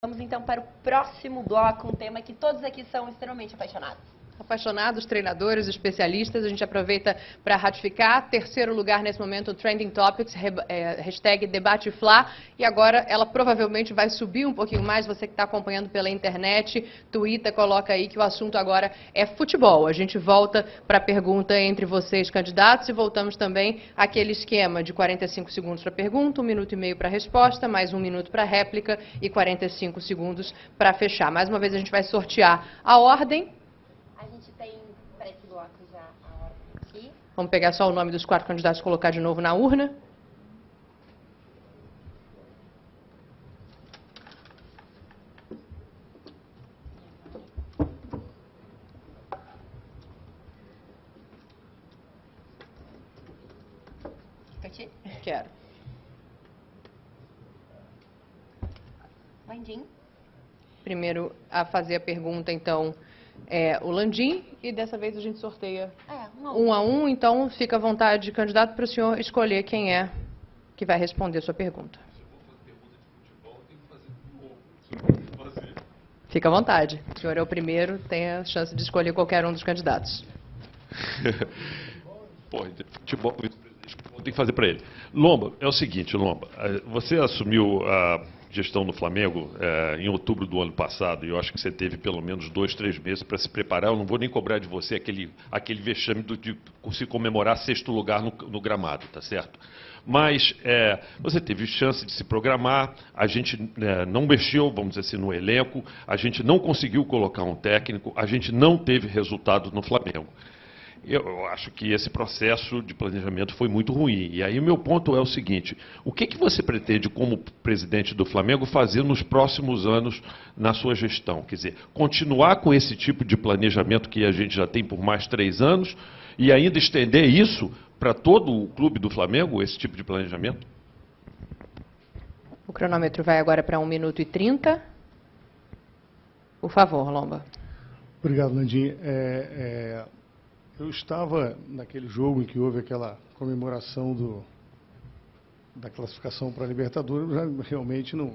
Vamos então para o próximo bloco, um tema que todos aqui são extremamente apaixonados. Apaixonados, treinadores, especialistas, a gente aproveita para ratificar. Terceiro lugar nesse momento, o Trending Topics, hashtag DebateFla. E agora ela provavelmente vai subir um pouquinho mais. Você que está acompanhando pela internet, Twitter, coloca aí que o assunto agora é futebol. A gente volta para a pergunta entre vocês, candidatos, e voltamos também àquele esquema de 45 segundos para pergunta, 1 minuto e meio para resposta, mais 1 minuto para réplica e 45 segundos para fechar. Mais uma vez a gente vai sortear a ordem. A gente tem para esse bloco já a ordem aqui. Vamos pegar só o nome dos 4 candidatos e colocar de novo na urna. Repetir? Quero. Landim. Primeiro a fazer a pergunta, então, é o Landim, e dessa vez a gente sorteia 1 a 1, então fica à vontade, candidato, para o senhor escolher quem é que vai responder a sua pergunta. Fica à vontade. O senhor é o primeiro, tem a chance de escolher qualquer um dos candidatos. Pô, futebol tem que fazer para ele. Lomba, é o seguinte, Lomba, você assumiu a gestão no Flamengo em outubro do ano passado, e eu acho que você teve pelo menos 2, 3 meses para se preparar. Eu não vou nem cobrar de você aquele vexame de se comemorar 6º lugar no gramado, tá certo? Mas você teve chance de se programar, a gente não mexeu, vamos dizer assim, no elenco, a gente não conseguiu colocar um técnico, a gente não teve resultado no Flamengo. Eu acho que esse processo de planejamento foi muito ruim. E aí o meu ponto é o seguinte: o que você pretende, como presidente do Flamengo, fazer nos próximos anos na sua gestão? Quer dizer, continuar com esse tipo de planejamento que a gente já tem por mais 3 anos e ainda estender isso para todo o clube do Flamengo, esse tipo de planejamento? O cronômetro vai agora para 1 minuto e 30. Por favor, Lomba. Obrigado, Landim. Eu estava naquele jogo em que houve aquela comemoração da classificação para a Libertadores. Eu realmente não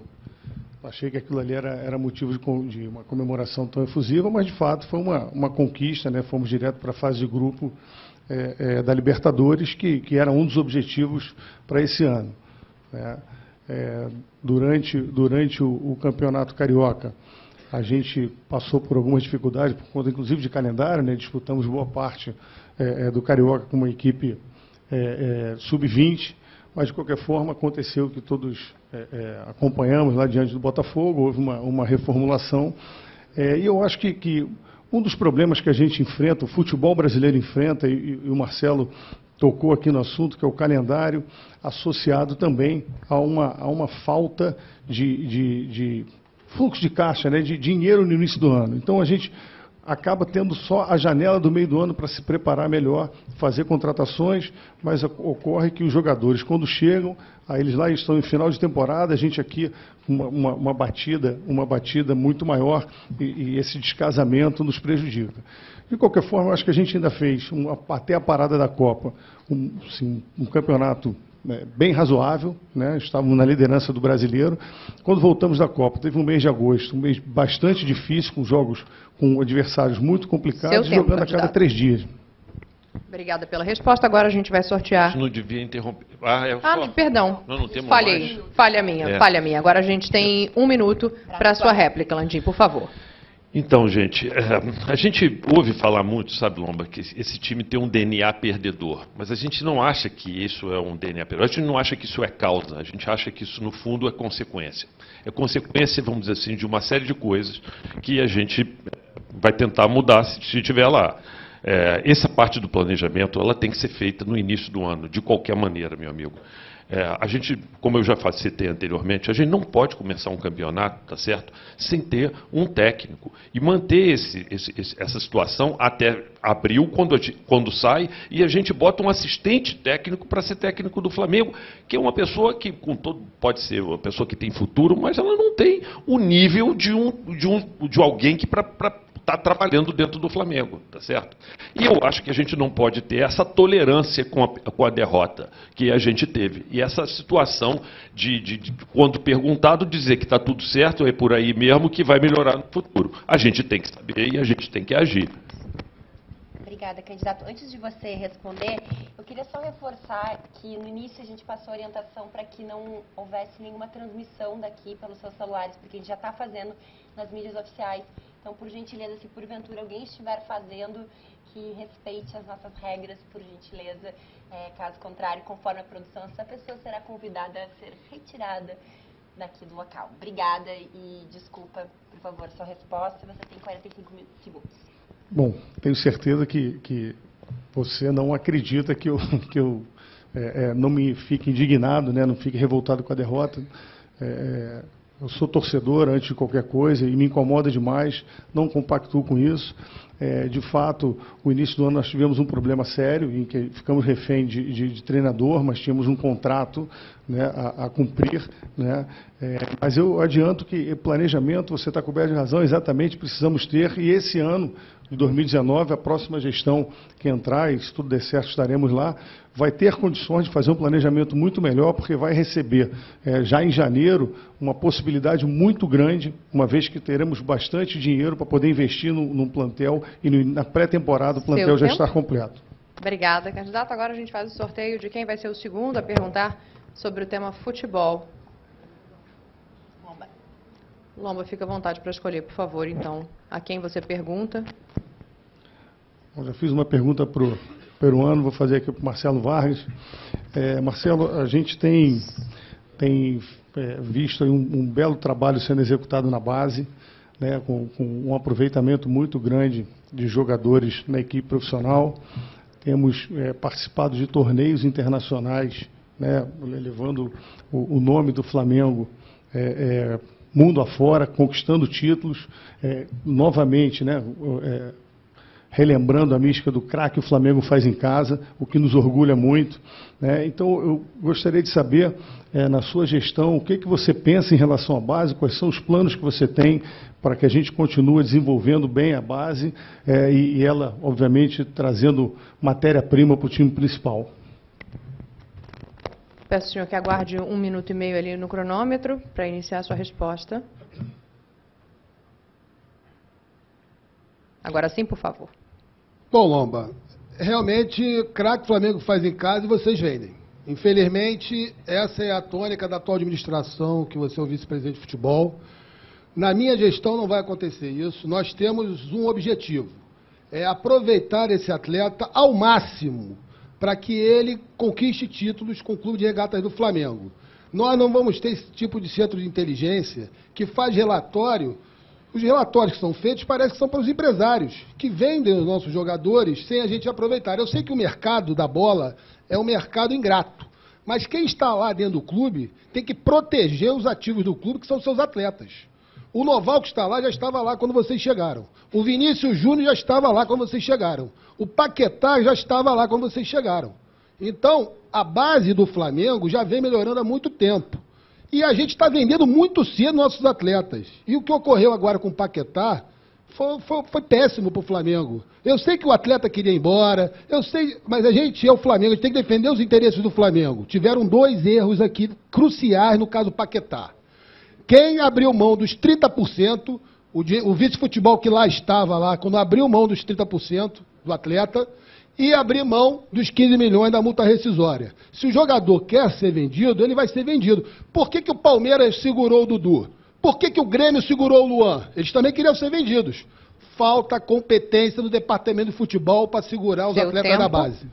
achei que aquilo ali era motivo de uma comemoração tão efusiva, mas de fato foi uma conquista, né? Fomos direto para a fase de grupo da Libertadores, que era um dos objetivos para esse ano, né? Durante o Campeonato Carioca, a gente passou por algumas dificuldades, por conta inclusive de calendário, né? Disputamos boa parte do Carioca com uma equipe sub-20, mas de qualquer forma aconteceu que todos acompanhamos lá diante do Botafogo, houve uma reformulação, e eu acho que um dos problemas que a gente enfrenta, o futebol brasileiro enfrenta, e o Marcelo tocou aqui no assunto, que é o calendário, associado também a uma falta de fluxo de caixa, né, de dinheiro no início do ano. Então a gente acaba tendo só a janela do meio do ano para se preparar melhor, fazer contratações, mas ocorre que os jogadores, quando chegam, aí eles lá estão em final de temporada, a gente aqui uma batida muito maior, e esse descasamento nos prejudica. De qualquer forma, eu acho que a gente ainda fez, até a parada da Copa, um campeonato bem razoável, né? Estávamos na liderança do brasileiro. Quando voltamos da Copa, teve um mês de agosto, um mês bastante difícil, com jogos com adversários muito complicados, jogando a cada 3 dias. Obrigada pela resposta. Agora a gente vai sortear. Isso não devia interromper. Perdão. Não temos Falhei. mais. Falha minha. Agora a gente tem 1 minuto para a sua réplica, Landim, por favor. Então, gente, a gente ouve falar muito, sabe, Lomba, que esse time tem um DNA perdedor, mas a gente não acha que isso é um DNA perdedor, a gente não acha que isso é causa, a gente acha que isso, no fundo, é consequência. É consequência, vamos dizer assim, de uma série de coisas que a gente vai tentar mudar se estiver lá. Essa parte do planejamento, ela tem que ser feita no início do ano, de qualquer maneira, meu amigo. A gente, como eu já citei anteriormente, a gente não pode começar um campeonato, tá certo, sem ter um técnico e manter essa situação até abril, quando sai, e a gente bota um assistente técnico para ser técnico do Flamengo, que é uma pessoa que, pode ser uma pessoa que tem futuro, mas ela não tem o nível de alguém que para está trabalhando dentro do Flamengo, tá certo? E eu acho que a gente não pode ter essa tolerância com a derrota que a gente teve. E essa situação de quando perguntado, dizer que está tudo certo, é por aí mesmo que vai melhorar no futuro. A gente tem que saber e a gente tem que agir. Obrigada, candidato. Antes de você responder, eu queria só reforçar que no início a gente passou orientação para que não houvesse nenhuma transmissão daqui pelos seus celulares, porque a gente já está fazendo nas mídias oficiais. Então, por gentileza, se porventura alguém estiver fazendo, que respeite as nossas regras, por gentileza. Caso contrário, conforme a produção, essa pessoa será convidada a ser retirada daqui do local. Obrigada e desculpa, por favor, sua resposta. Você tem 45 segundos. Bom, tenho certeza que você não acredita que eu não me fique indignado, né, não fique revoltado com a derrota. Eu sou torcedor antes de qualquer coisa e me incomoda demais, não compactuo com isso. De fato, o início do ano nós tivemos um problema sério, em que ficamos refém de treinador, mas tínhamos um contrato, né, a cumprir. Né, mas eu adianto que planejamento, você está coberto de razão, exatamente precisamos ter, e esse ano de 2019, a próxima gestão que entrar, e se tudo der certo estaremos lá, vai ter condições de fazer um planejamento muito melhor, porque vai receber já em janeiro uma possibilidade muito grande, uma vez que teremos bastante dinheiro para poder investir num plantel, e na pré-temporada o plantel já está completo. Obrigada, candidato. Agora a gente faz o sorteio de quem vai ser o segundo a perguntar sobre o tema futebol. Lomba, fica à vontade para escolher, por favor, então, a quem você pergunta. Eu já fiz uma pergunta para o peruano, vou fazer aqui para o Marcelo Vargas. Marcelo, a gente tem visto aí um belo trabalho sendo executado na base, né, com um aproveitamento muito grande de jogadores na equipe profissional. Temos participado de torneios internacionais, né, levando o nome do Flamengo mundo afora, conquistando títulos, novamente, né, relembrando a mística do craque o Flamengo faz em casa, o que nos orgulha muito. Né? Então, eu gostaria de saber, na sua gestão, o que você pensa em relação à base, quais são os planos que você tem para que a gente continue desenvolvendo bem a base e ela, obviamente, trazendo matéria-prima para o time principal. Peço ao senhor que aguarde 1 minuto e meio ali no cronômetro para iniciar a sua resposta. Agora sim, por favor. Bom, Lomba, realmente, craque Flamengo faz em casa e vocês vendem. Infelizmente, essa é a tônica da atual administração, que você é o vice-presidente de futebol. Na minha gestão não vai acontecer isso. Nós temos um objetivo, é aproveitar esse atleta ao máximo, para que ele conquiste títulos com o Clube de Regatas do Flamengo. Nós não vamos ter esse tipo de centro de inteligência que faz relatório. Os relatórios que são feitos parece que são para os empresários, que vendem os nossos jogadores sem a gente aproveitar. Eu sei que o mercado da bola é um mercado ingrato, mas quem está lá dentro do clube tem que proteger os ativos do clube, que são seus atletas. O Noval que está lá já estava lá quando vocês chegaram. O Vinícius Júnior já estava lá quando vocês chegaram. O Paquetá já estava lá quando vocês chegaram. Então, a base do Flamengo já vem melhorando há muito tempo. E a gente está vendendo muito cedo nossos atletas. E o que ocorreu agora com o Paquetá foi péssimo para o Flamengo. Eu sei que o atleta queria ir embora, eu sei, mas a gente é o Flamengo, a gente tem que defender os interesses do Flamengo. Tiveram 2 erros aqui cruciais no caso do Paquetá. Quem abriu mão dos 30%, o vice-futebol que lá estava, lá, quando abriu mão dos 30% do atleta, e abrir mão dos 15 milhões da multa rescisória. Se o jogador quer ser vendido, ele vai ser vendido. Por que o Palmeiras segurou o Dudu? Por que o Grêmio segurou o Luan? Eles também queriam ser vendidos. Falta competência no departamento de futebol para segurar os atletas da base.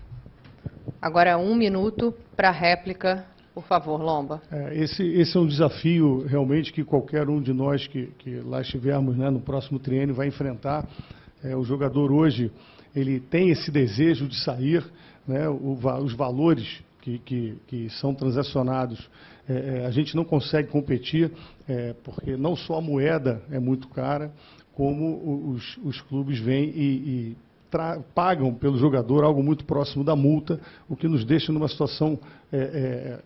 Agora 1 minuto para a réplica. Por favor, Lomba. Esse é um desafio realmente que qualquer um de nós que lá estivermos, né, no próximo triênio vai enfrentar. O jogador hoje, ele tem esse desejo de sair, né, os valores que são transacionados, a gente não consegue competir, porque não só a moeda é muito cara, como os clubes vêm e pagam pelo jogador algo muito próximo da multa, o que nos deixa numa situação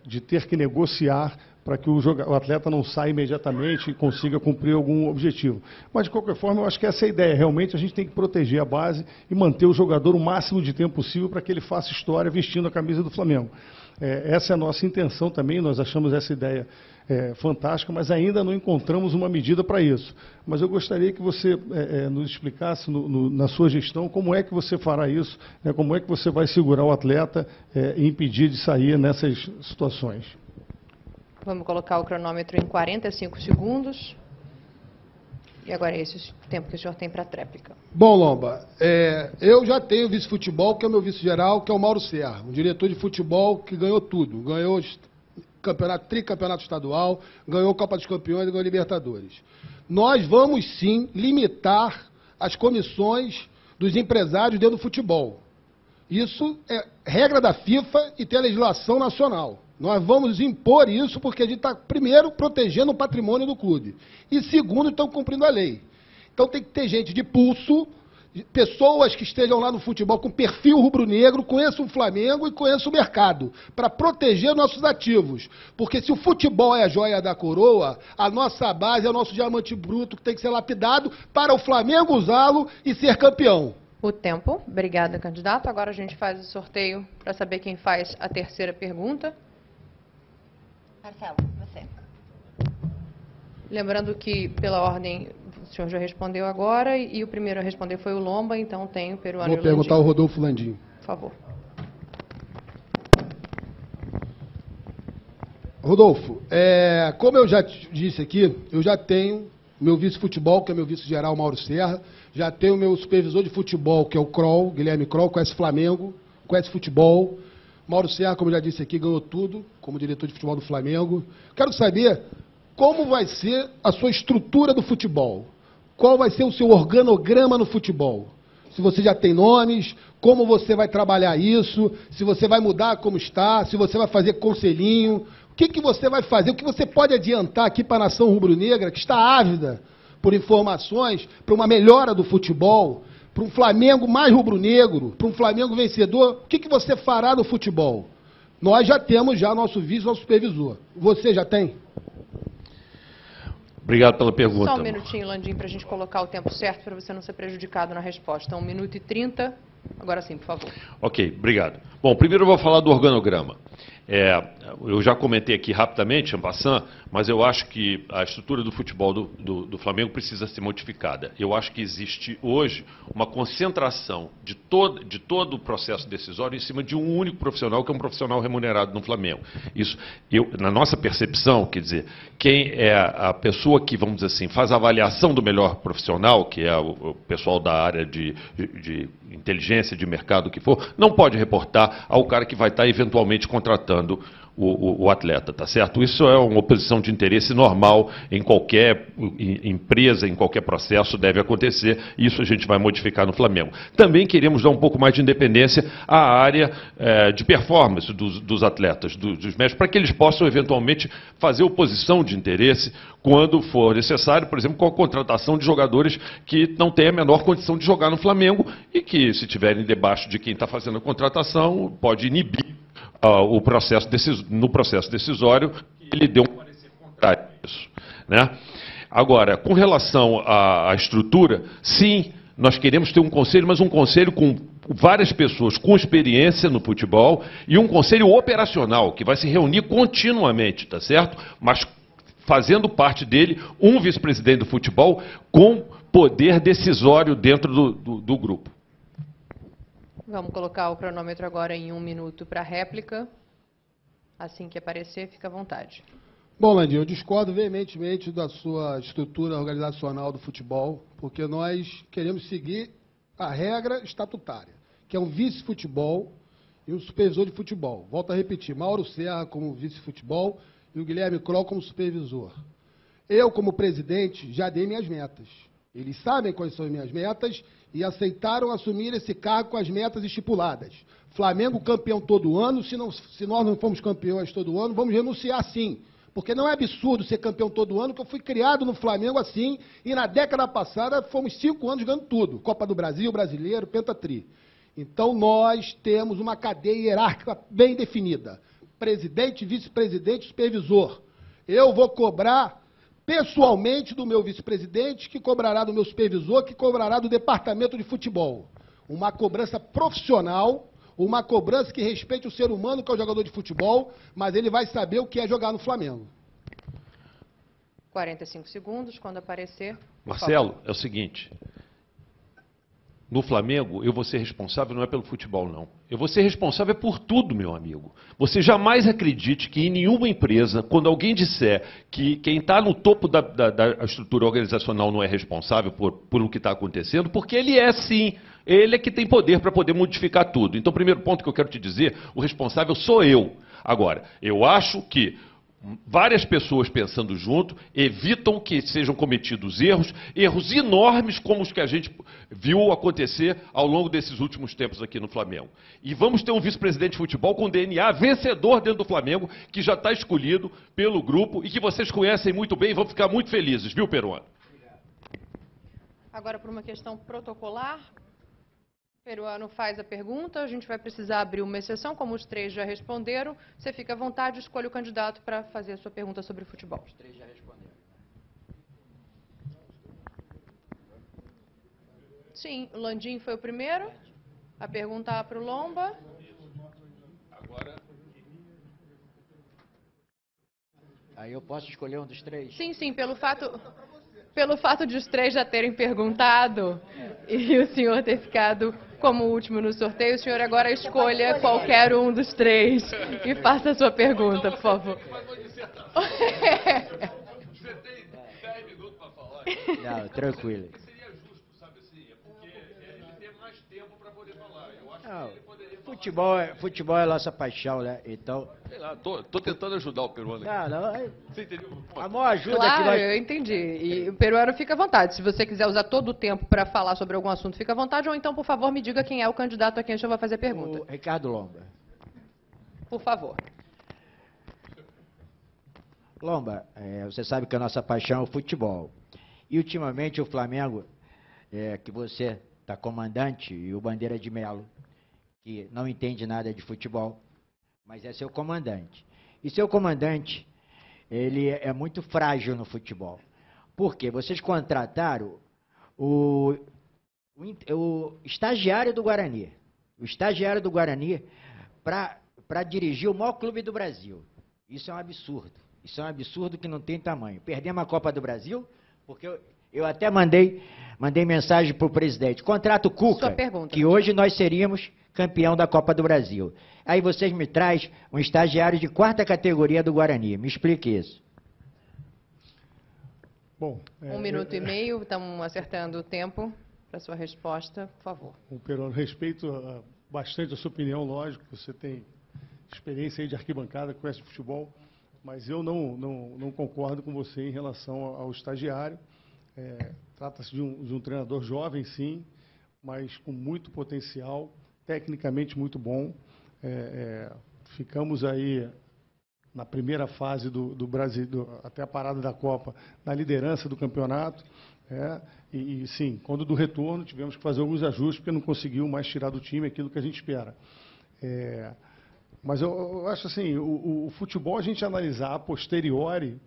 de ter que negociar para que o atleta não saia imediatamente e consiga cumprir algum objetivo. Mas, de qualquer forma, eu acho que essa é a ideia. Realmente, a gente tem que proteger a base e manter o jogador o máximo de tempo possível para que ele faça história vestindo a camisa do Flamengo. Essa é a nossa intenção também, nós achamos essa ideia fantástica, mas ainda não encontramos uma medida para isso. Mas eu gostaria que você nos explicasse na sua gestão como é que você fará isso, como é que você vai segurar o atleta e impedir de sair nessas situações. Vamos colocar o cronômetro em 45 segundos. E agora é esse o tempo que o senhor tem para a tréplica. Bom, Lomba, eu já tenho vice-futebol, que é o meu vice-geral, que é o Mauro Serra, um diretor de futebol que ganhou tudo. Ganhou tricampeonato estadual, ganhou Copa dos Campeões e ganhou Libertadores. Nós vamos, sim, limitar as comissões dos empresários dentro do futebol. Isso é regra da FIFA e tem a legislação nacional. Nós vamos impor isso porque a gente está, primeiro, protegendo o patrimônio do clube. E, segundo, estão cumprindo a lei. Então tem que ter gente de pulso, pessoas que estejam lá no futebol com perfil rubro-negro, conheçam o Flamengo e conheçam o mercado, para proteger nossos ativos. Porque se o futebol é a joia da coroa, a nossa base é o nosso diamante bruto que tem que ser lapidado para o Flamengo usá-lo e ser campeão. O tempo. Obrigada, candidato. Agora a gente faz o sorteio para saber quem faz a terceira pergunta. Marcelo, você. Lembrando que, pela ordem, o senhor já respondeu agora e o primeiro a responder foi o Lomba, então tem o peruano. Vou perguntar ao Rodolfo Landim. Por favor. Rodolfo, como eu já disse aqui, eu já tenho meu vice-futebol, que é meu vice-geral, Mauro Serra, já tenho meu supervisor de futebol, que é o Kroll, Guilherme Kroll, conhece Flamengo, conhece futebol. Mauro Serra, como eu já disse aqui, ganhou tudo como diretor de futebol do Flamengo. Quero saber como vai ser a sua estrutura do futebol. Qual vai ser o seu organograma no futebol? Se você já tem nomes, como você vai trabalhar isso, se você vai mudar como está, se você vai fazer conselhinho, o que você vai fazer, o que você pode adiantar aqui para a nação rubro-negra, que está ávida por informações, para uma melhora do futebol, para um Flamengo mais rubro-negro, para um Flamengo vencedor, o que você fará no futebol? Nós já temos nosso vice, nosso supervisor. Você já tem? Obrigado pela pergunta. Só um minutinho, Landim, para a gente colocar o tempo certo, para você não ser prejudicado na resposta. 1 minuto e 30. Agora sim, por favor. Ok, obrigado. Bom, primeiro eu vou falar do organograma. Eu já comentei aqui rapidamente, en passant, mas eu acho que a estrutura do futebol do Flamengo precisa ser modificada. Eu acho que existe hoje uma concentração de todo o processo decisório em cima de um único profissional, que é um profissional remunerado no Flamengo. Isso, na nossa percepção, quer dizer, quem é a pessoa que, vamos dizer assim, faz a avaliação do melhor profissional, que é o pessoal da área de inteligência, de mercado, o que for, não pode reportar ao cara que vai estar eventualmente contratando o atleta, tá certo? Isso é uma oposição de interesse normal em qualquer empresa, em qualquer processo deve acontecer, e isso a gente vai modificar no Flamengo. Também queremos dar um pouco mais de independência à área de performance dos atletas, dos médicos, para que eles possam eventualmente fazer oposição de interesse quando for necessário, por exemplo, com a contratação de jogadores que não têm a menor condição de jogar no Flamengo e que, se estiverem debaixo de quem está fazendo a contratação, pode inibir no processo decisório, ele deu um parecer contrário a isso, né? Agora, com relação à estrutura, sim, nós queremos ter um conselho, mas um conselho com várias pessoas com experiência no futebol e um conselho operacional, que vai se reunir continuamente, tá certo? Mas fazendo parte dele um vice-presidente do futebol com poder decisório dentro do grupo. Vamos colocar o cronômetro agora em 1 minuto para a réplica. Assim que aparecer, fica à vontade. Bom, Landim, eu discordo veementemente da sua estrutura organizacional do futebol, porque nós queremos seguir a regra estatutária, que é um vice-futebol e um supervisor de futebol. Volto a repetir, Mauro Serra como vice-futebol e o Guilherme Kroll como supervisor. Eu, como presidente, já dei minhas metas. Eles sabem quais são as minhas metas e aceitaram assumir esse cargo com as metas estipuladas. Flamengo campeão todo ano, se nós não formos campeões todo ano, vamos renunciar sim, Porque não é absurdo ser campeão todo ano, que eu fui criado no Flamengo assim, e na década passada fomos 5 anos ganhando tudo. Copa do Brasil, Brasileiro, Pentatri. Então nós temos uma cadeia hierárquica bem definida. Presidente, vice-presidente, supervisor. Eu vou cobrar pessoalmente do meu vice-presidente, que cobrará do meu supervisor, que cobrará do departamento de futebol. Uma cobrança profissional, uma cobrança que respeite o ser humano, que é o jogador de futebol, mas ele vai saber o que é jogar no Flamengo. 45 segundos, quando aparecer. Marcelo, é o seguinte. No Flamengo, eu vou ser responsável não é pelo futebol, não. Eu vou ser responsável por tudo, meu amigo. Você jamais acredite que em nenhuma empresa, quando alguém disser que quem está no topo da estrutura organizacional não é responsável por o que está acontecendo, porque ele é sim. Ele é que tem poder para poder modificar tudo. Então, o primeiro ponto que eu quero te dizer, o responsável sou eu. Agora, eu acho que várias pessoas pensando junto evitam que sejam cometidos erros enormes como os que a gente viu acontecer ao longo desses últimos tempos aqui no Flamengo. E vamos ter um vice-presidente de futebol com DNA vencedor dentro do Flamengo, que já está escolhido pelo grupo e que vocês conhecem muito bem e vão ficar muito felizes, viu, Peruano? Agora, por uma questão protocolar, o Peruano faz a pergunta, a gente vai precisar abrir uma exceção, como os 3 já responderam. Você fica à vontade, escolha o candidato para fazer a sua pergunta sobre futebol. Os 3 já responderam. Sim, o Landim foi o primeiro. A pergunta para o Lomba. Agora... Aí eu posso escolher um dos 3? Sim, sim, pelo fato de os 3 já terem perguntado e o senhor ter ficado como último no sorteio, o senhor agora escolha qualquer um dos 3 e faça a sua pergunta, por favor. Você tem 10 minutos para falar. Não, tranquilo. Seria justo, sabe assim? É porque ele tem mais tempo para poder falar. Eu acho Não, que ele poderia falar. futebol é nossa paixão, né? Então... Sei lá, tô tentando ajudar o Peruano aqui. Não, Você entendeu? a maior ajuda que Claro, nós... eu entendi. E o Peruano fica à vontade. Se você quiser usar todo o tempo para falar sobre algum assunto, fica à vontade. Ou então, por favor, me diga quem é o candidato a quem o senhor vai fazer a pergunta. O Ricardo Lomba. Por favor. Lomba, você sabe que a nossa paixão é o futebol. E ultimamente o Flamengo, que você está comandante, e o Bandeira de Melo, que não entende nada de futebol, mas é seu comandante. E seu comandante, ele é muito frágil no futebol. Por quê? Vocês contrataram o estagiário do Guarani. O estagiário do Guarani para dirigir o maior clube do Brasil. Isso é um absurdo. Isso é um absurdo que não tem tamanho. Perdemos a Copa do Brasil, porque eu até mandei mensagem para o presidente. Contrata o Cuca, que hoje nós seríamos campeão da Copa do Brasil. Aí vocês me trazem um estagiário de 4ª categoria do Guarani. Me explique isso. Bom, 1 minuto e meio, estamos acertando o tempo para sua resposta, por favor. O Peruano, respeito bastante a sua opinião, lógico, você tem experiência aí de arquibancada, conhece de futebol, mas eu não concordo com você em relação ao estagiário. Trata-se de um treinador jovem, sim, mas com muito potencial, tecnicamente muito bom. Ficamos aí na primeira fase do Brasil, até a parada da Copa, na liderança do campeonato. E sim, quando do retorno tivemos que fazer alguns ajustes, porque não conseguiu mais tirar do time aquilo que a gente espera. Mas eu acho assim, o futebol a gente analisar a posteriori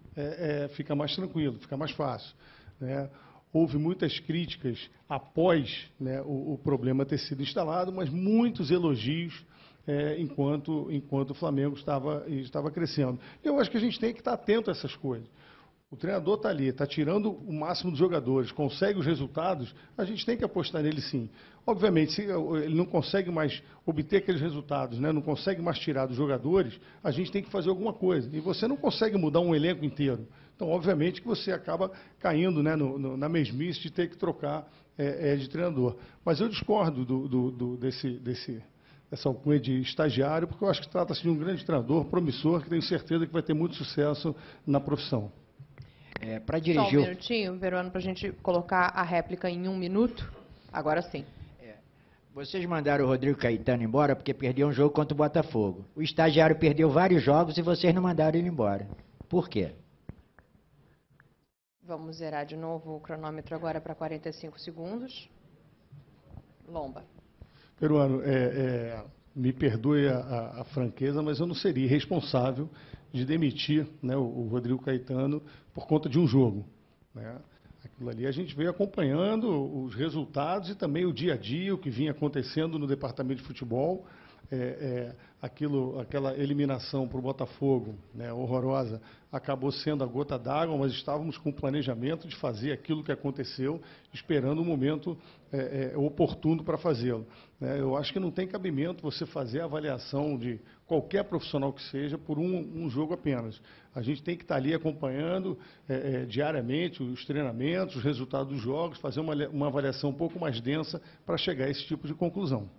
fica mais tranquilo, fica mais fácil, né? Houve muitas críticas após, né, o problema ter sido instalado, mas muitos elogios enquanto o Flamengo estava crescendo. Eu acho que a gente tem que estar atento a essas coisas. O treinador está ali, está tirando o máximo dos jogadores, consegue os resultados, a gente tem que apostar nele sim. Obviamente, se ele não consegue mais obter aqueles resultados, né, não consegue mais tirar dos jogadores, a gente tem que fazer alguma coisa. E você não consegue mudar um elenco inteiro. Então, obviamente, que você acaba caindo, né, na mesmice de ter que trocar de treinador. Mas eu discordo dessa alcunha de estagiário, porque eu acho que trata-se de um grande treinador, promissor, que tenho certeza que vai ter muito sucesso na profissão. Para dirigir... Só um minutinho, Peruano, para a gente colocar a réplica em 1 minuto. Agora sim. Vocês mandaram o Rodrigo Caetano embora porque perdeu um jogo contra o Botafogo. O estagiário perdeu vários jogos e vocês não mandaram ele embora. Por quê? Vamos zerar de novo o cronômetro agora para 45 segundos. Lomba. Peruano, me perdoe a franqueza, mas eu não seria responsável de demitir, né, o Rodrigo Caetano por conta de um jogo, né? Aquilo ali a gente veio acompanhando os resultados e também o dia a dia, o que vinha acontecendo no departamento de futebol. Aquela eliminação para o Botafogo, né, horrorosa, acabou sendo a gota d'água, mas estávamos com o planejamento de fazer aquilo que aconteceu, esperando o momento oportuno para fazê-lo, né. Eu acho que não tem cabimento você fazer a avaliação de qualquer profissional que seja por um jogo apenas. A gente tem que estar ali acompanhando diariamente os treinamentos, os resultados dos jogos, fazer uma avaliação um pouco mais densa para chegar a esse tipo de conclusão.